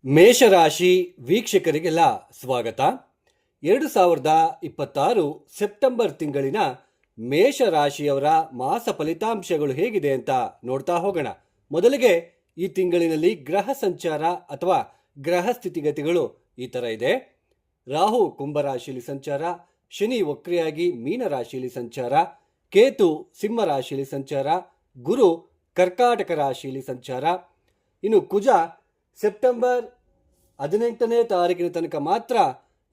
ಮೇಷರಾಶಿ ವೀಕ್ಷಕರಿಗೆಲ್ಲ ಸ್ವಾಗತ. 2026 ಸೆಪ್ಟೆಂಬರ್ ತಿಂಗಳಿನ ಮೇಷರಾಶಿಯವರ ಮಾಸ ಫಲಿತಾಂಶಗಳು ಹೇಗಿದೆ ಅಂತ ನೋಡ್ತಾ ಹೋಗೋಣ. ಮೊದಲಿಗೆ ಈ ತಿಂಗಳಿನಲ್ಲಿ ಗ್ರಹ ಸಂಚಾರ ಅಥವಾ ಗ್ರಹ ಸ್ಥಿತಿಗತಿಗಳು ಈ ಥರ ಇದೆ. ರಾಹು ಕುಂಭರಾಶಿಯಲ್ಲಿ ಸಂಚಾರ, ಶನಿ ವಕ್ರಿಯಾಗಿ ಮೀನರಾಶಿಯಲ್ಲಿ ಸಂಚಾರ, ಕೇತು ಸಿಂಹ ರಾಶಿಯಲ್ಲಿ ಸಂಚಾರ, ಗುರು ಕರ್ಕಾಟಕ ರಾಶಿಯಲ್ಲಿ ಸಂಚಾರ. ಇನ್ನು ಕುಜ ಸೆಪ್ಟೆಂಬರ್ 18ನೇ ತಾರೀಕಿನ ತನಕ ಮಾತ್ರ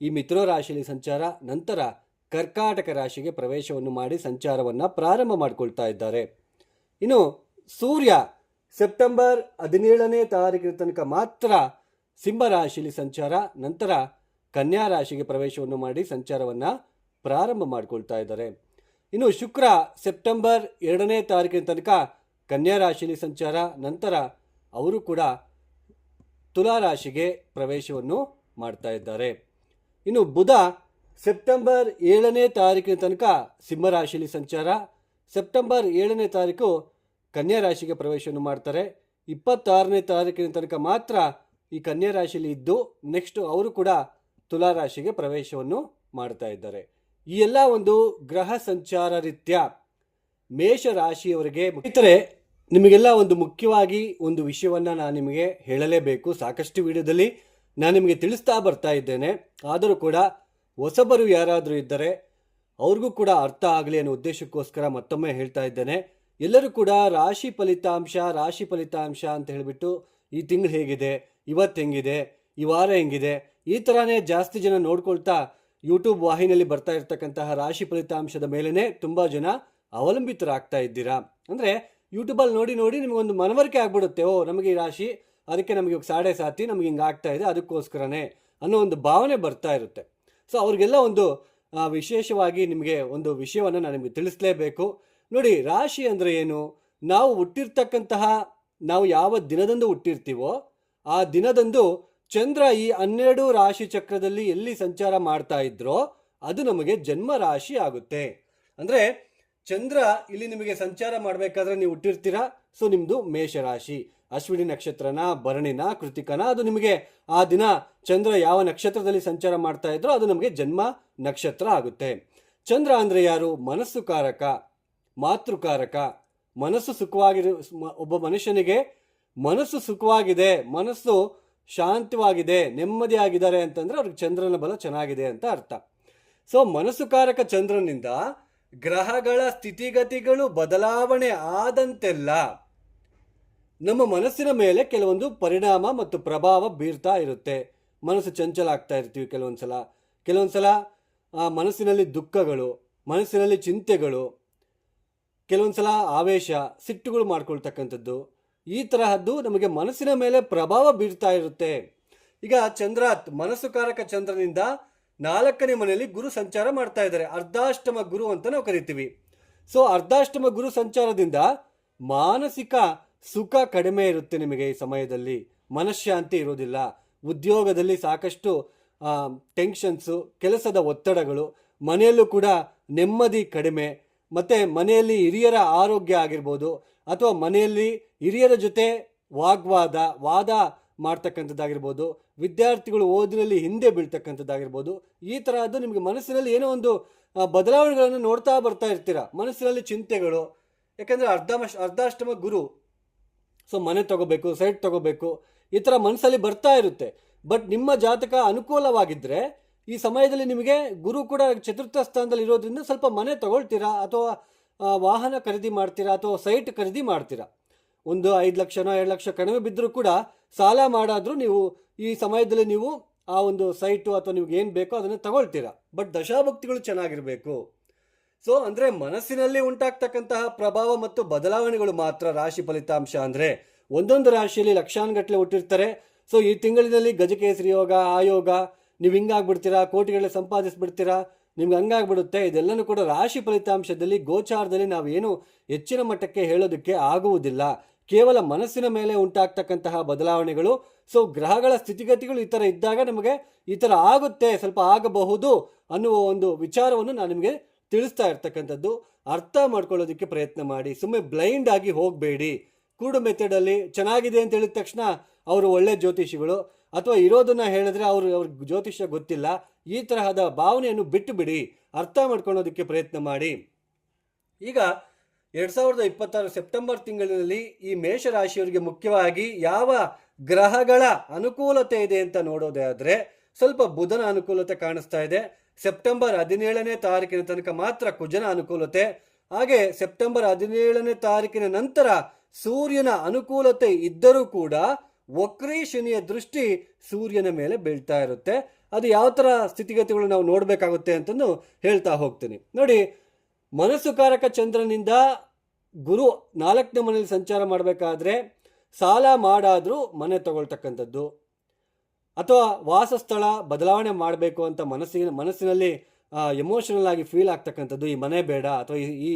ಈ ಮಿಥುನ ರಾಶಿಯಲ್ಲಿ ಸಂಚಾರ, ನಂತರ ಕರ್ಕಾಟಕ ರಾಶಿಗೆ ಪ್ರವೇಶವನ್ನು ಮಾಡಿ ಸಂಚಾರವನ್ನು ಪ್ರಾರಂಭ ಮಾಡಿಕೊಳ್ತಾ ಇದ್ದಾರೆ. ಇನ್ನು ಸೂರ್ಯ ಸೆಪ್ಟೆಂಬರ್ 17ನೇ ತಾರೀಕಿನ ತನಕ ಮಾತ್ರ ಸಿಂಹ ರಾಶಿಯಲ್ಲಿ ಸಂಚಾರ, ನಂತರ ಕನ್ಯಾ ರಾಶಿಗೆ ಪ್ರವೇಶವನ್ನು ಮಾಡಿ ಸಂಚಾರವನ್ನು ಪ್ರಾರಂಭ ಮಾಡಿಕೊಳ್ತಾ ಇದ್ದಾರೆ. ಇನ್ನು ಶುಕ್ರ ಸೆಪ್ಟೆಂಬರ್ 2ನೇ ತಾರೀಕಿನ ತನಕ ಕನ್ಯಾ ರಾಶಿಯಲ್ಲಿ ಸಂಚಾರ, ನಂತರ ಅವರು ಕೂಡ ತುಲಾ ರಾಶಿಗೆ ಪ್ರವೇಶವನ್ನು ಮಾಡ್ತಾ ಇದ್ದಾರೆ. ಇನ್ನು ಬುಧ ಸೆಪ್ಟೆಂಬರ್ 7ನೇ ತಾರೀಕಿನ ತನಕ ಸಿಂಹ ರಾಶಿಯಲ್ಲಿ ಸಂಚಾರ, ಸೆಪ್ಟೆಂಬರ್ 7ನೇ ತಾರೀಕು ಕನ್ಯಾ ರಾಶಿಗೆ ಪ್ರವೇಶವನ್ನು ಮಾಡ್ತಾರೆ. 26ನೇ ತಾರೀಕಿನ ತನಕ ಮಾತ್ರ ಈ ಕನ್ಯಾ ರಾಶಿಯಲ್ಲಿ ಇದ್ದು ನೆಕ್ಸ್ಟ್ ಅವರು ಕೂಡ ತುಲಾ ರಾಶಿಗೆ ಪ್ರವೇಶವನ್ನು ಮಾಡ್ತಾ ಇದ್ದಾರೆ. ಈ ಎಲ್ಲ ಒಂದು ಗ್ರಹ ಸಂಚಾರ ರೀತ್ಯ ಮೇಷರಾಶಿಯವರಿಗೆ ನಿಮಗೆಲ್ಲ ಒಂದು ಮುಖ್ಯವಾಗಿ ಒಂದು ವಿಷಯವನ್ನು ನಾನು ನಿಮಗೆ ಹೇಳಲೇಬೇಕು. ಸಾಕಷ್ಟು ವಿಡಿಯೋದಲ್ಲಿ ನಾನು ನಿಮಗೆ ತಿಳಿಸ್ತಾ ಬರ್ತಾ ಇದ್ದೇನೆ. ಆದರೂ ಕೂಡ ಹೊಸಬರು ಯಾರಾದರೂ ಇದ್ದರೆ ಅವ್ರಿಗೂ ಕೂಡ ಅರ್ಥ ಆಗಲಿ ಅನ್ನೋ ಉದ್ದೇಶಕ್ಕೋಸ್ಕರ ಮತ್ತೊಮ್ಮೆ ಹೇಳ್ತಾ ಇದ್ದೇನೆ. ಎಲ್ಲರೂ ಕೂಡ ರಾಶಿ ಫಲಿತಾಂಶ ಅಂತ ಹೇಳಿಬಿಟ್ಟು ಈ ತಿಂಗಳು ಹೇಗಿದೆ, ಇವತ್ತು ಹೆಂಗಿದೆ, ಈ ವಾರ ಹೆಂಗಿದೆ, ಈ ಥರನೇ ಜಾಸ್ತಿ ಜನ ನೋಡ್ಕೊಳ್ತಾ ಯೂಟ್ಯೂಬ್ ವಾಹಿನಿಯಲ್ಲಿ ಬರ್ತಾ ಇರ್ತಕ್ಕಂತಹ ರಾಶಿ ಫಲಿತಾಂಶದ ಮೇಲೇ ತುಂಬ ಜನ ಅವಲಂಬಿತರಾಗ್ತಾ ಇದ್ದೀರಾ. ಅಂದರೆ ಯೂಟ್ಯೂಬಲ್ಲಿ ನೋಡಿ ನಿಮಗೊಂದು ಮನವರಿಕೆ ಆಗ್ಬಿಡುತ್ತೆ, ಓ ನಮಗೆ ಈ ರಾಶಿ, ಅದಕ್ಕೆ ನಮಗೆ ಸಾಡೆ ಸಾತಿ ನಮಗೆ ಹಿಂಗೆ ಆಗ್ತಾ ಇದೆ, ಅದಕ್ಕೋಸ್ಕರನೇ ಅನ್ನೋ ಒಂದು ಭಾವನೆ ಬರ್ತಾ ಇರುತ್ತೆ. ಸೊ ಅವ್ರಿಗೆಲ್ಲ ಒಂದು ವಿಶೇಷವಾಗಿ ನಿಮಗೆ ಒಂದು ವಿಷಯವನ್ನು ನಾನು ನಿಮಗೆ ತಿಳಿಸ್ಲೇಬೇಕು. ನೋಡಿ, ರಾಶಿ ಅಂದರೆ ಏನು? ನಾವು ಯಾವ ದಿನದಂದು ಹುಟ್ಟಿರ್ತೀವೋ ಆ ದಿನದಂದು ಚಂದ್ರ ಈ 12 ರಾಶಿ ಚಕ್ರದಲ್ಲಿ ಎಲ್ಲಿ ಸಂಚಾರ ಮಾಡ್ತಾ ಇದ್ರೋ ಅದು ನಮಗೆ ಜನ್ಮ ರಾಶಿ ಆಗುತ್ತೆ. ಅಂದರೆ ಚಂದ್ರ ಇಲ್ಲಿ ನಿಮಗೆ ಸಂಚಾರ ಮಾಡಬೇಕಾದ್ರೆ ನೀವು ಹುಟ್ಟಿರ್ತೀರಾ, ಸೊ ನಿಮ್ಮದು ಮೇಷರಾಶಿ. ಅಶ್ವಿನಿ ನಕ್ಷತ್ರನ, ಭರಣಿನ, ಕೃತಿಕನ, ಅದು ನಿಮಗೆ ಆ ದಿನ ಚಂದ್ರ ಯಾವ ನಕ್ಷತ್ರದಲ್ಲಿ ಸಂಚಾರ ಮಾಡ್ತಾ ಇದ್ರೋ ಅದು ನಮಗೆ ಜನ್ಮ ನಕ್ಷತ್ರ ಆಗುತ್ತೆ. ಚಂದ್ರ ಅಂದರೆ ಯಾರು? ಮನಸ್ಸು ಕಾರಕ, ಮಾತೃಕಾರಕ. ಮನಸ್ಸು ಸುಖವಾಗಿರೋ ಒಬ್ಬ ಮನುಷ್ಯನಿಗೆ ಮನಸ್ಸು ಸುಖವಾಗಿದೆ, ಮನಸ್ಸು ಶಾಂತವಾಗಿದೆ, ನೆಮ್ಮದಿಯಾಗಿದ್ದಾರೆ ಅಂತಂದ್ರೆ ಅವ್ರಿಗೆ ಚಂದ್ರನ ಬಲ ಚೆನ್ನಾಗಿದೆ ಅಂತ ಅರ್ಥ. ಸೊ ಮನಸ್ಸುಕಾರಕ ಚಂದ್ರನಿಂದ ಗ್ರಹಗಳ ಸ್ಥಿತಿಗತಿಗಳು ಬದಲಾವಣೆ ಆದಂತೆಲ್ಲ ನಮ್ಮ ಮನಸ್ಸಿನ ಮೇಲೆ ಕೆಲವೊಂದು ಪರಿಣಾಮ ಮತ್ತು ಪ್ರಭಾವ ಬೀರ್ತಾ ಇರುತ್ತೆ. ಮನಸ್ಸು ಚಂಚಲ ಆಗ್ತಾ ಇರ್ತೀವಿ ಕೆಲವೊಂದ್ಸಲ ಮನಸ್ಸಿನಲ್ಲಿ ದುಃಖಗಳು, ಮನಸ್ಸಿನಲ್ಲಿ ಚಿಂತೆಗಳು, ಕೆಲವೊಂದ್ಸಲ ಆವೇಶ, ಸಿಟ್ಟುಗಳು ಮಾಡ್ಕೊಳ್ತಕ್ಕಂಥದ್ದು, ಈ ತರಹದ್ದು ನಮಗೆ ಮನಸ್ಸಿನ ಮೇಲೆ ಪ್ರಭಾವ ಬೀರ್ತಾ ಇರುತ್ತೆ. ಈಗ ಮನಸ್ಸುಕಾರಕ ಚಂದ್ರನಿಂದ 4ನೇ ಮನೆಯಲ್ಲಿ ಗುರು ಸಂಚಾರ ಮಾಡ್ತಾ ಇದ್ದಾರೆ. ಅರ್ಧಾಷ್ಟಮ ಗುರು ಅಂತ ನಾವು ಕರಿತೀವಿ. ಸೊ ಅರ್ಧಾಷ್ಟಮ ಗುರು ಸಂಚಾರದಿಂದ ಮಾನಸಿಕ ಸುಖ ಕಡಿಮೆ ಇರುತ್ತೆ ನಿಮಗೆ. ಈ ಸಮಯದಲ್ಲಿ ಮನಃಶಾಂತಿ ಇರೋದಿಲ್ಲ, ಉದ್ಯೋಗದಲ್ಲಿ ಸಾಕಷ್ಟು ಟೆನ್ಷನ್ಸು, ಕೆಲಸದ ಒತ್ತಡಗಳು, ಮನೆಯಲ್ಲೂ ಕೂಡ ನೆಮ್ಮದಿ ಕಡಿಮೆ, ಮತ್ತು ಮನೆಯಲ್ಲಿ ಹಿರಿಯರ ಆರೋಗ್ಯ ಆಗಿರ್ಬೋದು ಅಥವಾ ಮನೆಯಲ್ಲಿ ಹಿರಿಯರ ಜೊತೆ ವಾದ ಮಾಡ್ತಕ್ಕಂಥದ್ದಾಗಿರ್ಬೋದು, ವಿದ್ಯಾರ್ಥಿಗಳು ಓದಿನಲ್ಲಿ ಹಿಂದೆ ಬೀಳ್ತಕ್ಕಂಥದ್ದಾಗಿರ್ಬೋದು, ಈ ತರಹದ್ದು ನಿಮಗೆ ಮನಸ್ಸಿನಲ್ಲಿ ಏನೋ ಒಂದು ಬದಲಾವಣೆಗಳನ್ನು ನೋಡ್ತಾ ಬರ್ತಾ ಇರ್ತೀರ. ಮನಸ್ಸಿನಲ್ಲಿ ಚಿಂತೆಗಳು, ಯಾಕಂದರೆ ಅರ್ಧಾಷ್ಟಮ ಗುರು, ಸೊ ಮನೆ ತಗೋಬೇಕು, ಸೈಟ್ ತಗೋಬೇಕು, ಈ ಥರ ಮನಸ್ಸಲ್ಲಿ ಬರ್ತಾ ಇರುತ್ತೆ. ಬಟ್ ನಿಮ್ಮ ಜಾತಕ ಅನುಕೂಲವಾಗಿದ್ದರೆ ಈ ಸಮಯದಲ್ಲಿ ನಿಮಗೆ ಗುರು ಕೂಡ ಚತುರ್ಥ ಸ್ಥಾನದಲ್ಲಿ ಇರೋದ್ರಿಂದ ಸ್ವಲ್ಪ ಮನೆ ತಗೊಳ್ತೀರಾ, ಅಥವಾ ವಾಹನ ಖರೀದಿ ಮಾಡ್ತೀರಾ, ಅಥವಾ ಸೈಟ್ ಖರೀದಿ ಮಾಡ್ತೀರಾ. ಒಂದು 5 ಲಕ್ಷನೋ 2 ಲಕ್ಷ ಕಡಿಮೆ ಬಿದ್ದರೂ ಕೂಡ ಸಾಲ ಮಾಡಾದರೂ ನೀವು ಈ ಸಮಯದಲ್ಲಿ ನೀವು ಆ ಒಂದು ಸೈಟು ಅಥವಾ ನಿಮ್ಗೆ ಏನು ಬೇಕೋ ಅದನ್ನು ತಗೊಳ್ತೀರಾ. ಬಟ್ ದಶಾಭಕ್ತಿಗಳು ಚೆನ್ನಾಗಿರಬೇಕು. ಸೊ ಅಂದರೆ ಮನಸ್ಸಿನಲ್ಲಿ ಉಂಟಾಗ್ತಕ್ಕಂತಹ ಪ್ರಭಾವ ಮತ್ತು ಬದಲಾವಣೆಗಳು ಮಾತ್ರ ರಾಶಿ ಫಲಿತಾಂಶ. ಅಂದರೆ ಒಂದೊಂದು ರಾಶಿಯಲ್ಲಿ ಲಕ್ಷಾನುಗಟ್ಟಲೆ ಹುಟ್ಟಿರ್ತಾರೆ. ಸೊ ಈ ತಿಂಗಳಿನಲ್ಲಿ ಗಜಕೇಸರಿ ಯೋಗ, ಆಯೋಗ, ನೀವು ಹಿಂಗಾಗ್ಬಿಡ್ತೀರಾ, ಕೋಟಿಗಳೇ ಸಂಪಾದಿಸ್ಬಿಡ್ತೀರಾ, ನಿಮ್ಗೆ ಹಂಗಾಗ್ಬಿಡುತ್ತೆ. ಇದೆಲ್ಲನೂ ಕೂಡ ರಾಶಿ ಫಲಿತಾಂಶದಲ್ಲಿ ಗೋಚಾರದಲ್ಲಿ ನಾವೇನು ಹೆಚ್ಚಿನ ಮಟ್ಟಕ್ಕೆ ಹೇಳೋದಕ್ಕೆ ಆಗುವುದಿಲ್ಲ. ಕೇವಲ ಮನಸ್ಸಿನ ಮೇಲೆ ಉಂಟಾಗ್ತಕ್ಕಂತಹ ಬದಲಾವಣೆಗಳು. ಸೊ ಗ್ರಹಗಳ ಸ್ಥಿತಿಗತಿಗಳು ಈ ಥರ ಇದ್ದಾಗ ನಮಗೆ ಈ ಥರ ಆಗುತ್ತೆ, ಸ್ವಲ್ಪ ಆಗಬಹುದು ಅನ್ನುವ ಒಂದು ವಿಚಾರವನ್ನು ನಾನು ನಿಮಗೆ ತಿಳಿಸ್ತಾ ಇರ್ತಕ್ಕಂಥದ್ದು. ಅರ್ಥ ಮಾಡ್ಕೊಳ್ಳೋದಕ್ಕೆ ಪ್ರಯತ್ನ ಮಾಡಿ, ಸುಮ್ಮನೆ ಬ್ಲೈಂಡ್ ಆಗಿ ಹೋಗಬೇಡಿ. ಕೂಡು ಮೆಥಡಲ್ಲಿ ಚೆನ್ನಾಗಿದೆ ಅಂತ ಹೇಳಿದ ತಕ್ಷಣ ಅವರು ಒಳ್ಳೆ ಜ್ಯೋತಿಷಿಗಳು, ಅಥವಾ ಇರೋದನ್ನ ಹೇಳಿದ್ರೆ ಅವ್ರಿಗೆ ಜ್ಯೋತಿಷ್ಯ ಗೊತ್ತಿಲ್ಲ, ಈ ತರಹದ ಭಾವನೆಯನ್ನು ಬಿಟ್ಟು ಬಿಡಿ, ಅರ್ಥ ಮಾಡ್ಕೊಳ್ಳೋದಕ್ಕೆ ಪ್ರಯತ್ನ ಮಾಡಿ. ಈಗ 2026 ಸೆಪ್ಟೆಂಬರ್ ತಿಂಗಳಿನಲ್ಲಿ ಈ ಮೇಷರಾಶಿಯವರಿಗೆ ಮುಖ್ಯವಾಗಿ ಯಾವ ಗ್ರಹಗಳ ಅನುಕೂಲತೆ ಇದೆ ಅಂತ ನೋಡೋದೇ ಆದರೆ ಸ್ವಲ್ಪ ಬುಧನ ಅನುಕೂಲತೆ ಕಾಣಿಸ್ತಾ ಇದೆ. ಸೆಪ್ಟೆಂಬರ್ 17ನೇ ತಾರೀಕಿನ ತನಕ ಮಾತ್ರ ಕುಜನ ಅನುಕೂಲತೆ. ಹಾಗೆ ಸೆಪ್ಟೆಂಬರ್ 17ನೇ ತಾರೀಕಿನ ನಂತರ ಸೂರ್ಯನ ಅನುಕೂಲತೆ ಇದ್ದರೂ ಕೂಡ ವಕ್ರೀ ಶನಿಯ ದೃಷ್ಟಿ ಸೂರ್ಯನ ಮೇಲೆ ಬೀಳ್ತಾ ಇರುತ್ತೆ. ಅದು ಯಾವ ಥರ ಸ್ಥಿತಿಗತಿಗಳು ನಾವು ನೋಡಬೇಕಾಗುತ್ತೆ ಅಂತಂದು ಹೇಳ್ತಾ ಹೋಗ್ತೀನಿ. ನೋಡಿ, ಮನಸ್ಸುಕಾರಕ ಚಂದ್ರನಿಂದ ಗುರು 4ನೇ ಮನೆಯಲ್ಲಿ ಸಂಚಾರ ಮಾಡಬೇಕಾದ್ರೆ ಸಾಲ ಮಾಡಾದರೂ ಮನೆ ತಗೊಳ್ತಕ್ಕಂಥದ್ದು, ಅಥವಾ ವಾಸಸ್ಥಳ ಬದಲಾವಣೆ ಮಾಡಬೇಕು ಅಂತ ಮನಸ್ಸಿನಲ್ಲಿ ಎಮೋಷನಲ್ ಆಗಿ ಫೀಲ್ ಆಗ್ತಕ್ಕಂಥದ್ದು, ಈ ಮನೆ ಬೇಡ ಅಥವಾ ಈ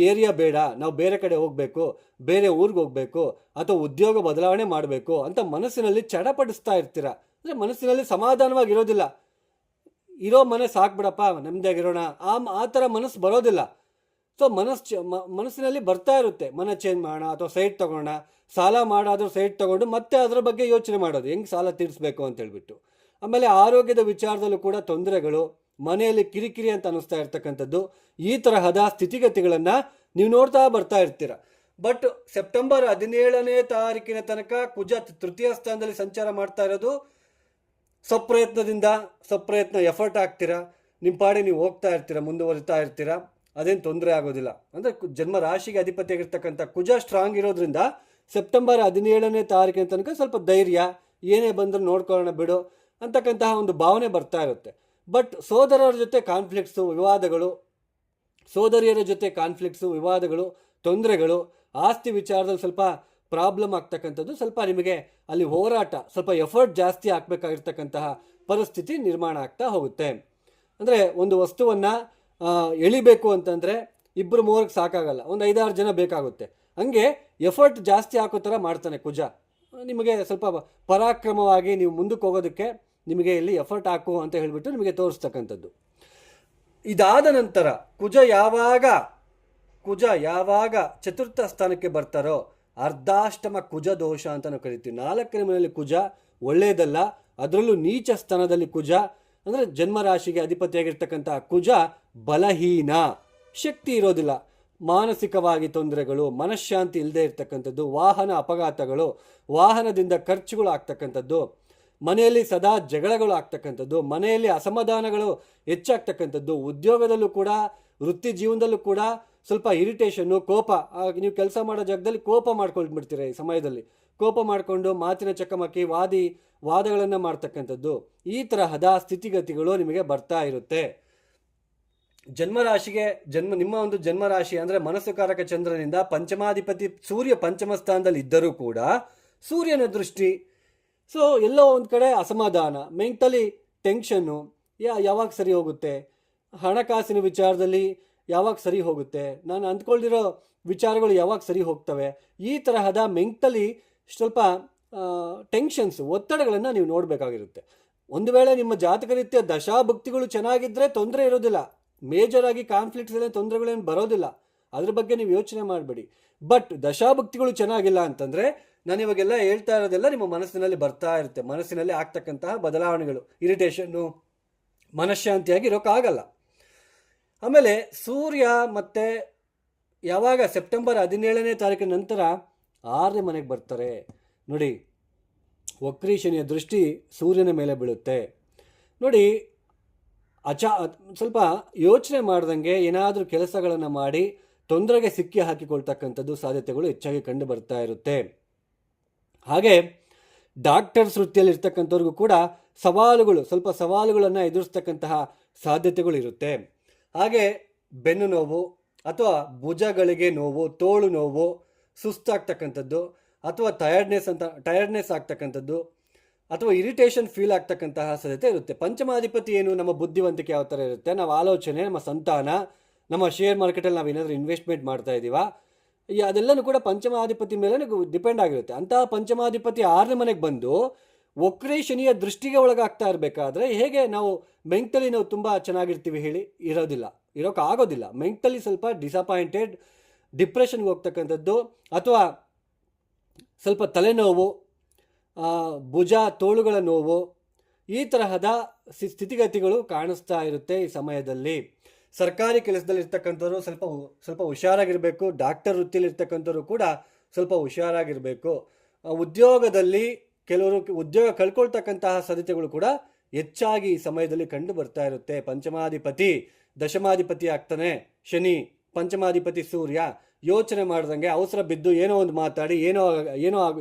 ಏರಿಯಾ ಬೇಡ, ನಾವು ಬೇರೆ ಕಡೆ ಹೋಗಬೇಕು, ಬೇರೆ ಊರಿಗೆ ಹೋಗಬೇಕು, ಅಥವಾ ಉದ್ಯೋಗ ಬದಲಾವಣೆ ಮಾಡಬೇಕು ಅಂತ ಮನಸ್ಸಿನಲ್ಲಿ ಚಡಪಡಿಸ್ತಾ ಇರ್ತೀರ. ಅಂದರೆ ಮನಸ್ಸಿನಲ್ಲಿ ಸಮಾಧಾನವಾಗಿರೋದಿಲ್ಲ. ಇರೋ ಮನೆ ಸಾಕ್ಬಿಡಪ್ಪ, ನೆಮ್ಮದಿಯಾಗಿರೋಣ, ಆ ಥರ ಮನಸ್ಸು ಬರೋದಿಲ್ಲ. ಸೊ ಮನಸ್ಸಿನಲ್ಲಿ ಬರ್ತಾ ಇರುತ್ತೆ, ಮನೆ ಚೇಂಜ್ ಮಾಡೋಣ ಅಥವಾ ಸೈಟ್ ತೊಗೊಳ್ಳೋಣ, ಸಾಲ ಮಾಡಾದರೂ ಸೈಟ್ ತೊಗೊಂಡು ಮತ್ತೆ ಅದರ ಬಗ್ಗೆ ಯೋಚನೆ ಮಾಡೋದು, ಹೆಂಗೆ ಸಾಲ ತೀರಿಸ್ಬೇಕು ಅಂತ ಹೇಳ್ಬಿಟ್ಟು. ಆಮೇಲೆ ಆರೋಗ್ಯದ ವಿಚಾರದಲ್ಲೂ ಕೂಡ ತೊಂದರೆಗಳು, ಮನೆಯಲ್ಲಿ ಕಿರಿಕಿರಿ ಅಂತ ಅನ್ನಿಸ್ತಾ ಇರ್ತಕ್ಕಂಥದ್ದು, ಈ ತರಹದ ಸ್ಥಿತಿಗತಿಗಳನ್ನು ನೀವು ನೋಡ್ತಾ ಬರ್ತಾ ಇರ್ತೀರ. ಬಟ್ ಸೆಪ್ಟೆಂಬರ್ 17ನೇ ತಾರೀಕಿನ ತನಕ ಕುಜ ತೃತೀಯ ಸ್ಥಾನದಲ್ಲಿ ಸಂಚಾರ ಮಾಡ್ತಾ ಇರೋದು, ಸ್ವಪ್ರಯತ್ನ ಎಫರ್ಟ್ ಆಗ್ತೀರಾ, ನಿಮ್ಮ ಪಾಡಿ ನೀವು ಹೋಗ್ತಾ ಇರ್ತೀರ, ಮುಂದುವರಿತಾ ಇರ್ತೀರ, ಅದೇನು ತೊಂದರೆ ಆಗೋದಿಲ್ಲ. ಅಂದರೆ ಜನ್ಮ ರಾಶಿಗೆ ಅಧಿಪತಿಯಾಗಿರ್ತಕ್ಕಂಥ ಕುಜ ಸ್ಟ್ರಾಂಗ್ ಇರೋದ್ರಿಂದ ಸೆಪ್ಟೆಂಬರ್ 17ನೇ ತಾರೀಕಿನ ತನಕ ಸ್ವಲ್ಪ ಧೈರ್ಯ, ಏನೇ ಬಂದರೂ ನೋಡ್ಕೊಳ್ಳೋಣ ಬಿಡು ಅಂತಕ್ಕಂತಹ ಒಂದು ಭಾವನೆ ಬರ್ತಾ ಇರುತ್ತೆ. ಬಟ್ ಸೋದರರ ಜೊತೆ ಕಾನ್ಫ್ಲಿಕ್ಟ್ಸು, ವಿವಾದಗಳು, ಸೋದರಿಯರ ಜೊತೆ ಕಾನ್ಫ್ಲಿಕ್ಟ್ಸು, ವಿವಾದಗಳು, ತೊಂದರೆಗಳು, ಆಸ್ತಿ ವಿಚಾರದಲ್ಲಿ ಸ್ವಲ್ಪ ಪ್ರಾಬ್ಲಮ್ ಆಗ್ತಕ್ಕಂಥದ್ದು, ಸ್ವಲ್ಪ ನಿಮಗೆ ಅಲ್ಲಿ ಹೋರಾಟ, ಸ್ವಲ್ಪ ಎಫರ್ಟ್ ಜಾಸ್ತಿ ಹಾಕಬೇಕಾಗಿರ್ತಕ್ಕಂತಹ ಪರಿಸ್ಥಿತಿ ನಿರ್ಮಾಣ ಆಗ್ತಾ ಹೋಗುತ್ತೆ. ಅಂದರೆ ಒಂದು ವಸ್ತುವನ್ನು ಎಳಿಬೇಕು ಅಂತಂದರೆ 2-3 ಸಾಕಾಗಲ್ಲ, ಒಂದು 5-6 ಜನ ಬೇಕಾಗುತ್ತೆ. ಹಂಗೆ ಎಫರ್ಟ್ ಜಾಸ್ತಿ ಹಾಕೋ ಥರ ಮಾಡ್ತಾನೆ ಕುಜ. ನಿಮಗೆ ಸ್ವಲ್ಪ ಪರಾಕ್ರಮವಾಗಿ ನೀವು ಮುಂದಕ್ಕೆ ಹೋಗೋದಕ್ಕೆ ನಿಮಗೆ ಇಲ್ಲಿ ಎಫರ್ಟ್ ಹಾಕು ಅಂತ ಹೇಳಿಬಿಟ್ಟು ನಿಮಗೆ ತೋರಿಸ್ತಕ್ಕಂಥದ್ದು. ಇದಾದ ನಂತರ ಕುಜ ಯಾವಾಗ ಚತುರ್ಥ ಸ್ಥಾನಕ್ಕೆ ಬರ್ತಾರೋ ಅರ್ಧಾಷ್ಟಮ ಕುಜ ದೋಷ ಅಂತ ನಾವು ಕರಿತೀವಿ. 4ನೇ ಮನೆಯಲ್ಲಿ ಕುಜ ಒಳ್ಳೆಯದಲ್ಲ, ಅದರಲ್ಲೂ ನೀಚ ಸ್ಥಾನದಲ್ಲಿ ಕುಜ ಅಂದರೆ ಜನ್ಮರಾಶಿಗೆ ಅಧಿಪತಿಯಾಗಿರ್ತಕ್ಕಂಥ ಕುಜ ಬಲಹೀನ, ಶಕ್ತಿ ಇರೋದಿಲ್ಲ, ಮಾನಸಿಕವಾಗಿ ತೊಂದರೆಗಳು, ಮನಃಶಾಂತಿ ಇಲ್ಲದೆ ಇರ್ತಕ್ಕಂಥದ್ದು, ವಾಹನ ಅಪಘಾತಗಳು, ವಾಹನದಿಂದ ಖರ್ಚುಗಳು ಆಗ್ತಕ್ಕಂಥದ್ದು, ಮನೆಯಲ್ಲಿ ಸದಾ ಜಗಳಗಳು ಆಗ್ತಕ್ಕಂಥದ್ದು, ಮನೆಯಲ್ಲಿ ಅಸಮಾಧಾನಗಳು ಹೆಚ್ಚಾಗ್ತಕ್ಕಂಥದ್ದು, ಉದ್ಯೋಗದಲ್ಲೂ ಕೂಡ ವೃತ್ತಿ ಜೀವನದಲ್ಲೂ ಕೂಡ ಸ್ವಲ್ಪ ಇರಿಟೇಷನ್ನು, ಕೋಪ. ನೀವು ಕೆಲಸ ಮಾಡೋ ಜಾಗದಲ್ಲಿ ಕೋಪ ಮಾಡ್ಕೊಳ್ಬಿಡ್ತೀರ. ಈ ಸಮಯದಲ್ಲಿ ಕೋಪ ಮಾಡಿಕೊಂಡು ಮಾತಿನ ಚಕಮಕಿ, ವಾದಗಳನ್ನು ಮಾಡ್ತಕ್ಕಂಥದ್ದು, ಈ ತರಹದ ಸ್ಥಿತಿಗತಿಗಳು ನಿಮಗೆ ಬರ್ತಾ ಇರುತ್ತೆ. ನಿಮ್ಮ ಒಂದು ಜನ್ಮರಾಶಿ ಅಂದರೆ ಮನಸ್ಸುಕಾರಕ ಚಂದ್ರನಿಂದ ಪಂಚಮಾಧಿಪತಿ ಸೂರ್ಯ ಪಂಚಮ ಸ್ಥಾನದಲ್ಲಿ ಇದ್ದರೂ ಕೂಡ ಸೂರ್ಯನ ದೃಷ್ಟಿ. ಸೊ ಎಲ್ಲೋ ಒಂದು ಕಡೆ ಅಸಮಾಧಾನ, ಮೆಂಟಲಿ ಟೆನ್ಷನ್ನು, ಯಾವಾಗ ಸರಿ ಹೋಗುತ್ತೆ, ಹಣಕಾಸಿನ ವಿಚಾರದಲ್ಲಿ ಯಾವಾಗ ಸರಿ ಹೋಗುತ್ತೆ, ನಾನು ಅಂದ್ಕೊಳ್ದಿರೋ ವಿಚಾರಗಳು ಯಾವಾಗ ಸರಿ ಹೋಗ್ತವೆ, ಈ ತರಹದ ಮೆಂಟಲಿ ಸ್ವಲ್ಪ ಟೆನ್ಷನ್ಸ್, ಒತ್ತಡಗಳನ್ನು ನೀವು ನೋಡಬೇಕಾಗಿರುತ್ತೆ. ಒಂದು ವೇಳೆ ನಿಮ್ಮ ಜಾತಕ ರೀತಿಯ ದಶಾಭುಕ್ತಿಗಳು ಚೆನ್ನಾಗಿದ್ದರೆ ತೊಂದರೆ ಇರೋದಿಲ್ಲ, ಮೇಜರ್ ಆಗಿ ಕಾನ್ಫ್ಲಿಕ್ಟ್ಸ್ ಎಲ್ಲ ತೊಂದರೆಗಳೇನು ಬರೋದಿಲ್ಲ, ಅದ್ರ ಬಗ್ಗೆ ನೀವು ಯೋಚನೆ ಮಾಡಬೇಡಿ. ಬಟ್ ದಶಾಭುಕ್ತಿಗಳು ಚೆನ್ನಾಗಿಲ್ಲ ಅಂತಂದರೆ ನಾನು ಇವಾಗೆಲ್ಲ ಹೇಳ್ತಾ ಇರೋದೆಲ್ಲ ನಿಮ್ಮ ಮನಸ್ಸಿನಲ್ಲಿ ಬರ್ತಾ ಇರುತ್ತೆ, ಮನಸ್ಸಿನಲ್ಲಿ ಆಗ್ತಕ್ಕಂತಹ ಬದಲಾವಣೆಗಳು, ಇರಿಟೇಷನ್ನು, ಮನಃಶಾಂತಿಯಾಗಿ ಇರೋಕ್ಕಾಗಲ್ಲ. ಆಮೇಲೆ ಸೂರ್ಯ ಮತ್ತೆ ಯಾವಾಗ ಸೆಪ್ಟೆಂಬರ್ 17ನೇ ತಾರೀಕಿನ ನಂತರ 6ನೇ ಮನೆಗೆ ಬರ್ತಾರೆ ನೋಡಿ, ವಕ್ರೀ ಶನಿಯ ದೃಷ್ಟಿ ಸೂರ್ಯನ ಮೇಲೆ ಬೀಳುತ್ತೆ ನೋಡಿ. ಸ್ವಲ್ಪ ಯೋಚನೆ ಮಾಡ್ದಂಗೆ ಏನಾದರೂ ಕೆಲಸಗಳನ್ನು ಮಾಡಿ ತೊಂದರೆಗೆ ಸಿಕ್ಕಿ ಹಾಕಿಕೊಳ್ತಕ್ಕಂಥದ್ದು ಸಾಧ್ಯತೆಗಳು ಹೆಚ್ಚಾಗಿ ಕಂಡು ಬರ್ತಾ ಇರುತ್ತೆ. ಹಾಗೆ ಡಾಕ್ಟರ್ಸ್ ವೃತ್ತಿಯಲ್ಲಿ ಇರ್ತಕ್ಕಂಥವ್ರಿಗೂ ಕೂಡ ಸ್ವಲ್ಪ ಸವಾಲುಗಳನ್ನು ಎದುರಿಸ್ತಕ್ಕಂತಹ ಸಾಧ್ಯತೆಗಳು ಇರುತ್ತೆ. ಹಾಗೆ ಬೆನ್ನು ನೋವು ಅಥವಾ ಭುಜಗಳಿಗೆ ನೋವು, ತೋಳು ನೋವು, ಸುಸ್ತಾಗ್ತಕ್ಕಂಥದ್ದು, ಅಥವಾ ಟಯರ್ಡ್ನೆಸ್ ಆಗ್ತಕ್ಕಂಥದ್ದು, ಅಥವಾ ಇರಿಟೇಷನ್ ಫೀಲ್ ಆಗ್ತಕ್ಕಂತಹ ಸಾಧ್ಯತೆ ಇರುತ್ತೆ. ಪಂಚಮಾಧಿಪತಿ ಏನು, ನಮ್ಮ ಬುದ್ಧಿವಂತಿಕೆ ಯಾವ ಥರ ಇರುತ್ತೆ, ನಾವು ಆಲೋಚನೆ, ನಮ್ಮ ಸಂತಾನ, ನಮ್ಮ ಶೇರ್ ಮಾರ್ಕೆಟಲ್ಲಿ ನಾವು ಏನಾದರೂ ಇನ್ವೆಸ್ಟ್ಮೆಂಟ್ ಮಾಡ್ತಾ ಇದ್ದೀವಾ, ಅದೆಲ್ಲನೂ ಕೂಡ ಪಂಚಮಾಧಿಪತಿ ಮೇಲೆ ಡಿಪೆಂಡ್ ಆಗಿರುತ್ತೆ. ಅಂತಹ ಪಂಚಮಾಧಿಪತಿ 6ನೇ ಮನೆಗೆ ಬಂದು ವಕ್ರೀ ಶನಿಯ ದೃಷ್ಟಿಗೆ ಒಳಗಾಗ್ತಾ ಇರಬೇಕಾದ್ರೆ ಹೇಗೆ ನಾವು ಮೆಂಟಲಿ ನಾವು ತುಂಬ ಚೆನ್ನಾಗಿರ್ತೀವಿ ಹೇಳಿ? ಇರೋಕ್ಕಾಗೋದಿಲ್ಲ. ಮೆಂಟಲಿ ಸ್ವಲ್ಪ ಡಿಸಪಾಯಿಂಟೆಡ್, ಡಿಪ್ರೆಷನ್ಗೆ ಹೋಗ್ತಕ್ಕಂಥದ್ದು, ಅಥವಾ ಸ್ವಲ್ಪ ತಲೆನೋವು, ಭುಜ ತೋಳುಗಳ ನೋವು, ಈ ತರಹದ ಸ್ಥಿತಿಗತಿಗಳು ಕಾಣಿಸ್ತಾ ಇರುತ್ತೆ ಈ ಸಮಯದಲ್ಲಿ. ಸರ್ಕಾರಿ ಕೆಲಸದಲ್ಲಿ ಇರ್ತಕ್ಕಂಥವ್ರು ಸ್ವಲ್ಪ ಹುಷಾರಾಗಿರಬೇಕು. ಡಾಕ್ಟರ್ ವೃತ್ತಿಲಿರ್ತಕ್ಕಂಥವ್ರು ಕೂಡ ಸ್ವಲ್ಪ ಹುಷಾರಾಗಿರಬೇಕು. ಉದ್ಯೋಗದಲ್ಲಿ ಕೆಲವರು ಉದ್ಯೋಗ ಕಳ್ಕೊಳ್ತಕ್ಕಂತಹ ಸಾಧ್ಯತೆಗಳು ಕೂಡ ಹೆಚ್ಚಾಗಿ ಈ ಸಮಯದಲ್ಲಿ ಕಂಡು ಬರ್ತಾ ಇರುತ್ತೆ. ಪಂಚಮಾಧಿಪತಿ ದಶಮಾಧಿಪತಿ ಆಗ್ತಾನೆ ಶನಿ, ಪಂಚಮಾಧಿಪತಿ ಸೂರ್ಯ. ಯೋಚನೆ ಮಾಡ್ದಂಗೆ ಅವಸರ ಬಿದ್ದು ಏನೋ ಒಂದು ಮಾತಾಡಿ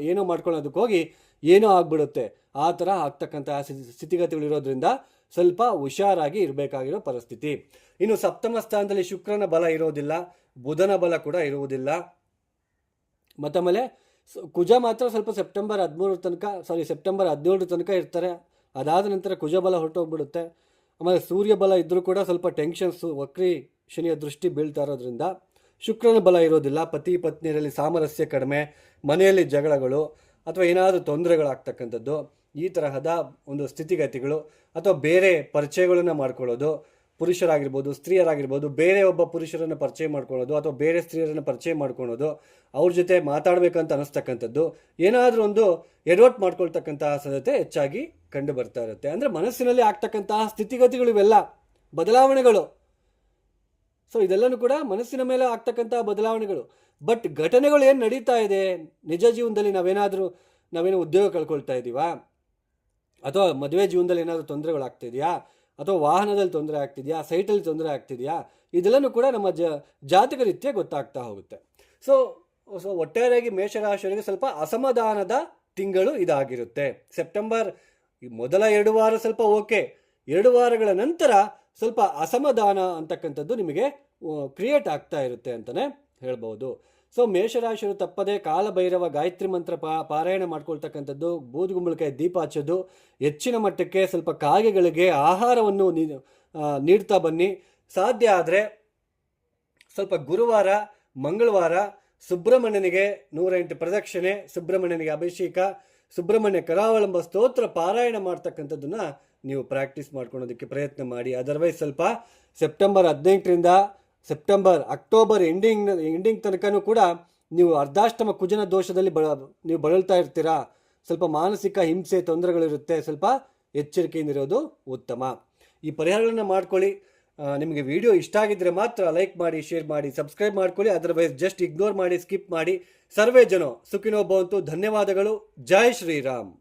ಏನೋ ಮಾಡ್ಕೊಳ್ಳೋದಕ್ಕೆ ಹೋಗಿ ಏನೋ ಆಗ್ಬಿಡುತ್ತೆ. ಆ ಥರ ಆಗ್ತಕ್ಕಂತಹ ಸ್ಥಿತಿಗತಿಗಳಿರೋದ್ರಿಂದ ಸ್ವಲ್ಪ ಹುಷಾರಾಗಿ ಇರಬೇಕಾಗಿರೋ ಪರಿಸ್ಥಿತಿ. ಇನ್ನು ಸಪ್ತಮ ಸ್ಥಾನದಲ್ಲಿ ಶುಕ್ರನ ಬಲ ಇರೋದಿಲ್ಲ, ಬುಧನ ಬಲ ಕೂಡ ಇರುವುದಿಲ್ಲ. ಮತ್ತಮೇಲೆ ಕುಜ ಮಾತ್ರ ಸ್ವಲ್ಪ ಸೆಪ್ಟೆಂಬರ್ 17 ತನಕ ಇರ್ತಾರೆ. ಅದಾದ ನಂತರ ಕುಜ ಬಲ ಹೊರಟೋಗ್ಬಿಡುತ್ತೆ. ಆಮೇಲೆ ಸೂರ್ಯ ಬಲ ಇದ್ದರೂ ಕೂಡ ಸ್ವಲ್ಪ ಟೆನ್ಷನ್ಸು, ವಕ್ರಿ ಶನಿಯ ದೃಷ್ಟಿ ಬೀಳ್ತಾ ಇರೋದ್ರಿಂದ ಶುಕ್ರನ ಬಲ ಇರೋದಿಲ್ಲ. ಪತಿ ಪತ್ನಿಯರಲ್ಲಿ ಸಾಮರಸ್ಯ ಕಡಿಮೆ, ಮನೆಯಲ್ಲಿ ಜಗಳಗಳು ಅಥವಾ ಏನಾದರೂ ತೊಂದರೆಗಳಾಗ್ತಕ್ಕಂಥದ್ದು, ಈ ತರಹದ ಒಂದು ಸ್ಥಿತಿಗತಿಗಳು. ಅಥವಾ ಬೇರೆ ಪರಿಚಯಗಳನ್ನು ಮಾಡ್ಕೊಳ್ಳೋದು, ಪುರುಷರಾಗಿರ್ಬೋದು ಸ್ತ್ರೀಯರಾಗಿರ್ಬೋದು, ಬೇರೆ ಒಬ್ಬ ಪುರುಷರನ್ನು ಪರಿಚಯ ಮಾಡ್ಕೊಳ್ಳೋದು ಅಥವಾ ಬೇರೆ ಸ್ತ್ರೀಯರನ್ನು ಪರಿಚಯ ಮಾಡ್ಕೊಳ್ಳೋದು, ಅವ್ರ ಜೊತೆ ಮಾತಾಡಬೇಕಂತ ಅನಿಸ್ತಕ್ಕಂಥದ್ದು, ಏನಾದರೂ ಒಂದು ಎಡವಟ್ಟು ಮಾಡ್ಕೊಳ್ತಕ್ಕಂತಹ ಸಾಧ್ಯತೆ ಹೆಚ್ಚಾಗಿ ಕಂಡು ಬರ್ತಾ ಇರುತ್ತೆ. ಅಂದರೆ ಮನಸ್ಸಿನಲ್ಲಿ ಆಗ್ತಕ್ಕಂತಹ ಸ್ಥಿತಿಗತಿಗಳು ಇವೆಲ್ಲ ಬದಲಾವಣೆಗಳು. ಸೊ ಇದೆಲ್ಲನೂ ಕೂಡ ಮನಸ್ಸಿನ ಮೇಲೆ ಆಗ್ತಕ್ಕಂತಹ ಬದಲಾವಣೆಗಳು. ಬಟ್ ಘಟನೆಗಳು ಏನು ನಡೀತಾ ಇದೆ ನಿಜ ಜೀವನದಲ್ಲಿ, ನಾವೇನೋ ಉದ್ಯೋಗ ಕಳ್ಕೊಳ್ತಾ ಇದ್ದೀವಾ, ಅಥವಾ ಮದುವೆ ಜೀವನದಲ್ಲಿ ಏನಾದರೂ ತೊಂದರೆಗಳಾಗ್ತಿದೆಯಾ, ಅಥವಾ ವಾಹನದಲ್ಲಿ ತೊಂದರೆ ಆಗ್ತಿದೆಯಾ, ಸೈಟಲ್ಲಿ ತೊಂದರೆ ಆಗ್ತಿದೆಯಾ, ಇದೆಲ್ಲನೂ ಕೂಡ ನಮ್ಮ ಜಾತಕ ರೀತ್ಯ ಗೊತ್ತಾಗ್ತಾ ಹೋಗುತ್ತೆ. ಸೊ ಒಟ್ಟಾರೆಯಾಗಿ ಮೇಷರಾಶಿಯವರಿಗೆ ಸ್ವಲ್ಪ ಅಸಮಾಧಾನದ ತಿಂಗಳು ಇದಾಗಿರುತ್ತೆ. ಸೆಪ್ಟೆಂಬರ್ ಮೊದಲ 2 ವಾರ ಸ್ವಲ್ಪ ಓಕೆ, 2 ವಾರಗಳ ನಂತರ ಸ್ವಲ್ಪ ಅಸಮಾಧಾನ ಅಂತಕ್ಕಂಥದ್ದು ನಿಮಗೆ ಕ್ರಿಯೇಟ್ ಆಗ್ತಾ ಇರುತ್ತೆ ಅಂತಲೇ ಹೇಳ್ಬೋದು. ಸೊ ಮೇಷರಾಶಿಯವರು ತಪ್ಪದೆ ಕಾಲಭೈರವ ಗಾಯತ್ರಿ ಮಂತ್ರ ಪಾರಾಯಣ ಮಾಡ್ಕೊಳ್ತಕ್ಕಂಥದ್ದು, ಬೂದುಗುಂಬಳಕಾಯಿ ದೀಪ ಹಚ್ಚೋದು, ಹೆಚ್ಚಿನ ಮಟ್ಟಕ್ಕೆ ಸ್ವಲ್ಪ ಕಾಗೆಗಳಿಗೆ ಆಹಾರವನ್ನು ನೀಡ್ತಾ ಬನ್ನಿ. ಸಾಧ್ಯ ಆದರೆ ಸ್ವಲ್ಪ ಗುರುವಾರ ಮಂಗಳವಾರ ಸುಬ್ರಹ್ಮಣ್ಯನಿಗೆ 108 ಪ್ರದಕ್ಷಿಣೆ, ಸುಬ್ರಹ್ಮಣ್ಯನಿಗೆ ಅಭಿಷೇಕ, ಸುಬ್ರಹ್ಮಣ್ಯ ಕರಾವಲಂಬ ಸ್ತೋತ್ರ ಪಾರಾಯಣ ಮಾಡ್ತಕ್ಕಂಥದ್ದನ್ನ ನೀವು ಪ್ರಾಕ್ಟೀಸ್ ಮಾಡ್ಕೊಳೋದಕ್ಕೆ ಪ್ರಯತ್ನ ಮಾಡಿ. ಅದರ್ವೈಸ್ ಸ್ವಲ್ಪ ಸೆಪ್ಟೆಂಬರ್ 18ರಿಂದ ಅಕ್ಟೋಬರ್ ಎಂಡಿಂಗ್ ತನಕನೂ ಕೂಡ ನೀವು ಅರ್ಧಾಷ್ಟಮ ಕುಜನ ದೋಷದಲ್ಲಿ ನೀವು ಬಳಲ್ತಾ ಇರ್ತೀರಾ. ಸ್ವಲ್ಪ ಮಾನಸಿಕ ಹಿಂಸೆ ತೊಂದರೆಗಳಿರುತ್ತೆ. ಸ್ವಲ್ಪ ಎಚ್ಚರಿಕೆಯಿಂದಿರೋದು ಉತ್ತಮ. ಈ ಪರಿಹಾರಗಳನ್ನ ಮಾಡ್ಕೊಳ್ಳಿ. ನಿಮಗೆ ವಿಡಿಯೋ ಇಷ್ಟ ಆಗಿದ್ದರೆ ಮಾತ್ರ ಲೈಕ್ ಮಾಡಿ, ಶೇರ್ ಮಾಡಿ, ಸಬ್ಸ್ಕ್ರೈಬ್ ಮಾಡ್ಕೊಳ್ಳಿ. ಅದರ್ವೈಸ್ ಜಸ್ಟ್ ಇಗ್ನೋರ್ ಮಾಡಿ, ಸ್ಕಿಪ್ ಮಾಡಿ. ಸರ್ವೇ ಜನೋ ಸುಖಿನೋ ಭವಂತು. ಧನ್ಯವಾದಗಳು. ಜೈ ಶ್ರೀರಾಮ್.